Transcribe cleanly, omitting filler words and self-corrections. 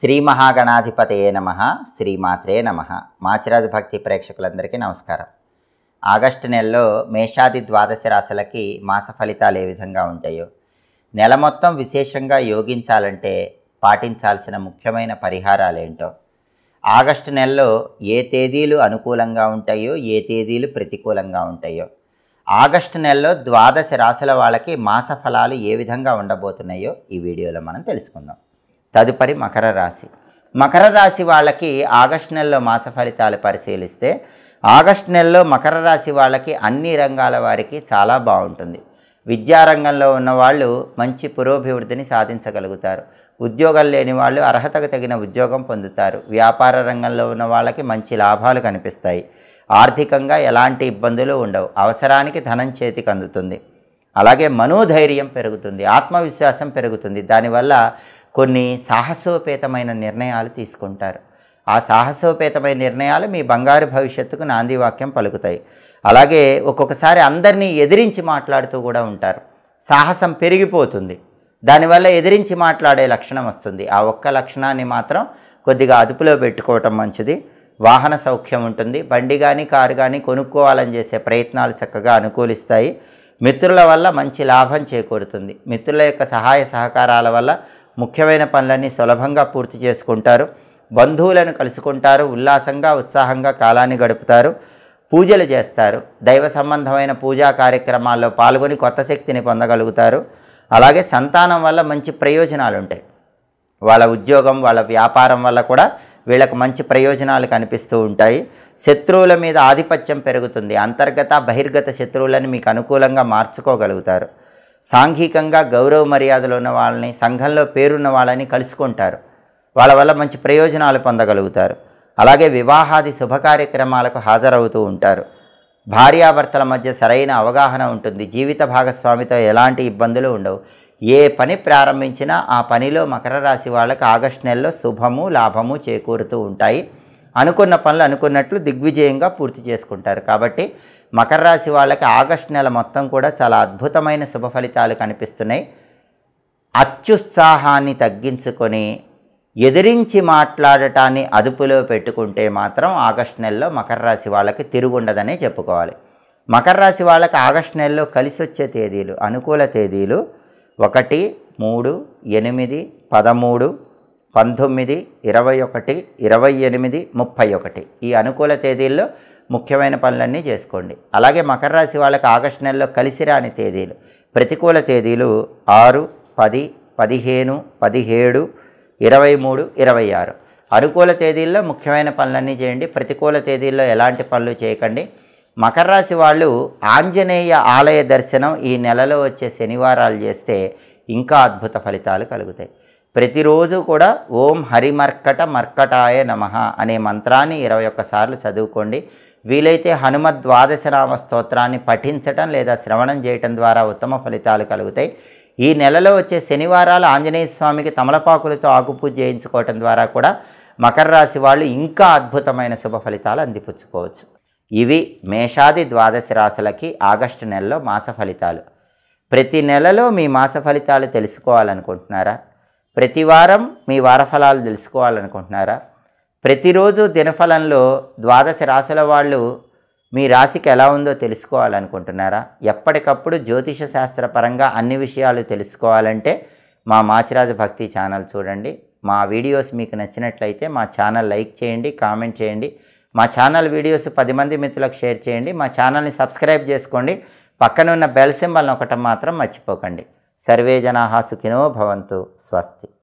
శ్రీ మహాగణాధిపతయే నమః. శ్రీమాత్రే నమః. మాచిరాజు భక్తి ప్రేక్షకులందరికీ నమస్కారం. ఆగస్టు నెలలో మేషాది ద్వాదశ రాశులకి మాస ఫలితాలు ఏ విధంగా ఉంటాయో, నెల మొత్తం విశేషంగా యోగించాలంటే పాటించాల్సిన ముఖ్యమైన పరిహారాలు ఏంటో, ఆగస్టు నెలలో ఏ తేదీలు అనుకూలంగా ఉంటాయో, ఏ తేదీలు ప్రతికూలంగా ఉంటాయో, ఆగస్టు నెలలో ద్వాదశ రాశుల వాళ్ళకి మాస ఫలాలు ఏ విధంగా ఉండబోతున్నాయో ఈ వీడియోలో మనం తెలుసుకుందాం. తదుపరి మకర రాశి. మకర రాశి వాళ్ళకి ఆగస్టు నెలలో మాస ఫలితాలు పరిశీలిస్తే, ఆగస్టు నెలలో మకర రాశి వాళ్ళకి అన్ని రంగాల వారికి చాలా బాగుంటుంది. విద్యారంగంలో ఉన్నవాళ్ళు మంచి పురోభివృద్ధిని సాధించగలుగుతారు. ఉద్యోగం లేని వాళ్ళు అర్హతకు తగిన ఉద్యోగం పొందుతారు. వ్యాపార రంగంలో ఉన్న వాళ్ళకి మంచి లాభాలు కనిపిస్తాయి. ఆర్థికంగా ఎలాంటి ఇబ్బందులు ఉండవు. అవసరానికి ధనం చేతికి అందుతుంది. అలాగే మనోధైర్యం పెరుగుతుంది, ఆత్మవిశ్వాసం పెరుగుతుంది. దానివల్ల కొన్ని సాహసోపేతమైన నిర్ణయాలు తీసుకుంటారు. ఆ సాహసోపేతమైన నిర్ణయాలు మీ బంగారు భవిష్యత్తుకు నాందివాక్యం పలుకుతాయి. అలాగే ఒక్కొక్కసారి అందరినీ ఎదిరించి మాట్లాడుతూ కూడా ఉంటారు. సాహసం పెరిగిపోతుంది. దానివల్ల ఎదిరించి మాట్లాడే లక్షణం వస్తుంది. ఆ ఒక్క లక్షణాన్ని మాత్రం కొద్దిగా అదుపులో పెట్టుకోవటం మంచిది. వాహన సౌఖ్యం ఉంటుంది. బండి కానీ కారు కానీ కొనుక్కోవాలని చేసే ప్రయత్నాలు చక్కగా అనుకూలిస్తాయి. మిత్రుల వల్ల మంచి లాభం చేకూరుతుంది. మిత్రుల యొక్క సహాయ సహకారాల వల్ల ముఖ్యమైన పనులన్నీ సులభంగా పూర్తి చేసుకుంటారు. బంధువులను కలుసుకుంటారు. ఉల్లాసంగా ఉత్సాహంగా కాలాన్ని గడుపుతారు. పూజలు చేస్తారు. దైవ సంబంధమైన పూజా కార్యక్రమాల్లో పాల్గొని కొత్త శక్తిని పొందగలుగుతారు. అలాగే సంతానం వల్ల మంచి ప్రయోజనాలు ఉంటాయి. వాళ్ళ ఉద్యోగం, వాళ్ళ వ్యాపారం వల్ల కూడా వీళ్ళకు మంచి ప్రయోజనాలు కనిపిస్తూ ఉంటాయి. శత్రువుల మీద ఆధిపత్యం పెరుగుతుంది. అంతర్గత బహిర్గత శత్రువులను మీకు అనుకూలంగా మార్చుకోగలుగుతారు. సాంఘికంగా గౌరవ మర్యాదలు ఉన్న వాళ్ళని, సంఘంలో పేరున్న వాళ్ళని కలుసుకుంటారు. వాళ్ళ వల్ల మంచి ప్రయోజనాలు పొందగలుగుతారు. అలాగే వివాహాది శుభకార్యక్రమాలకు హాజరవుతూ ఉంటారు. భార్యాభర్తల మధ్య సరైన అవగాహన ఉంటుంది. జీవిత భాగస్వామితో ఎలాంటి ఇబ్బందులు ఉండవు. ఏ పని ప్రారంభించినా ఆ పనిలో మకర రాశి వాళ్ళకి ఆగస్టు నెలలో శుభము లాభము చేకూరుతూ ఉంటాయి. అనుకున్న పనులు అనుకున్నట్లు దిగ్విజయంగా పూర్తి చేసుకుంటారు. కాబట్టి మకర రాశి వాళ్ళకి ఆగస్టు నెల మొత్తం కూడా చాలా అద్భుతమైన శుభ ఫలితాలు కనిపిస్తున్నాయి. అత్యుత్సాహాన్ని తగ్గించుకొని ఎదిరించి మాట్లాడటాన్ని అదుపులో పెట్టుకుంటే మాత్రం ఆగస్టు నెలలో మకర రాశి వాళ్ళకి తిరుగుండదనే చెప్పుకోవాలి. మకర రాశి వాళ్ళకి ఆగస్టు నెలలో కలిసి వచ్చే తేదీలు, అనుకూల తేదీలు 1, 3, 8, 13, 19, 21, 28, 31. ఈ అనుకూల తేదీల్లో ముఖ్యమైన పనులన్నీ చేసుకోండి. అలాగే మకర రాశి వాళ్ళకి ఆగస్టు నెలలో కలిసి రాని తేదీలు, ప్రతికూల తేదీలు 6, 10, 15, 17, 23, 26. అనుకూల తేదీల్లో ముఖ్యమైన పనులన్నీ చేయండి. ప్రతికూల తేదీల్లో ఎలాంటి పనులు చేయకండి. మకర రాశి వాళ్ళు ఆంజనేయ ఆలయ దర్శనం ఈ నెలలో వచ్చే శనివారాలు చేస్తే ఇంకా అద్భుత ఫలితాలు కలుగుతాయి. ప్రతిరోజు కూడా ఓం హరిమర్కట మర్కటాయ నమః అనే మంత్రాన్ని 21 సార్లు చదువుకోండి. వీలైతే హనుమద్ ద్వాదశనామ స్తోత్రాన్ని పఠించటం లేదా శ్రవణం చేయటం ద్వారా ఉత్తమ ఫలితాలు కలుగుతాయి. ఈ నెలలో వచ్చే శనివారాలు ఆంజనేయ స్వామికి తమలపాకులతో ఆకుపూజ చేయించుకోవటం ద్వారా కూడా మకర రాశి వాళ్ళు ఇంకా అద్భుతమైన శుభ ఫలితాలు అందిపుచ్చుకోవచ్చు. ఇవి మేషాది ద్వాదశ రాశులకి ఆగస్టు నెలలో మాస ఫలితాలు. ప్రతి నెలలో మీ మాస ఫలితాలు తెలుసుకోవాలనుకుంటున్నారా? ప్రతి వారం మీ వార ఫలాలు తెలుసుకోవాలనుకుంటున్నారా? ప్రతిరోజు దినఫలంలో ద్వాదశ రాశుల వాళ్ళు మీ రాశికి ఎలా ఉందో తెలుసుకోవాలనుకుంటున్నారా? ఎప్పటికప్పుడు జ్యోతిష శాస్త్రపరంగా అన్ని విషయాలు తెలుసుకోవాలంటే మా మాచిరాజు భక్తి ఛానల్ చూడండి. మా వీడియోస్ మీకు నచ్చినట్లయితే మా ఛానల్ లైక్ చేయండి, కామెంట్ చేయండి. మా ఛానల్ వీడియోస్ 10 మంది మిత్రులకు షేర్ చేయండి. మా ఛానల్ని సబ్స్క్రైబ్ చేసుకోండి. పక్కనున్న బెల్ సింబల్ నొక్కటం మాత్రం మర్చిపోకండి. సర్వే జనాః సుఖినో భవంతు. స్వస్తి.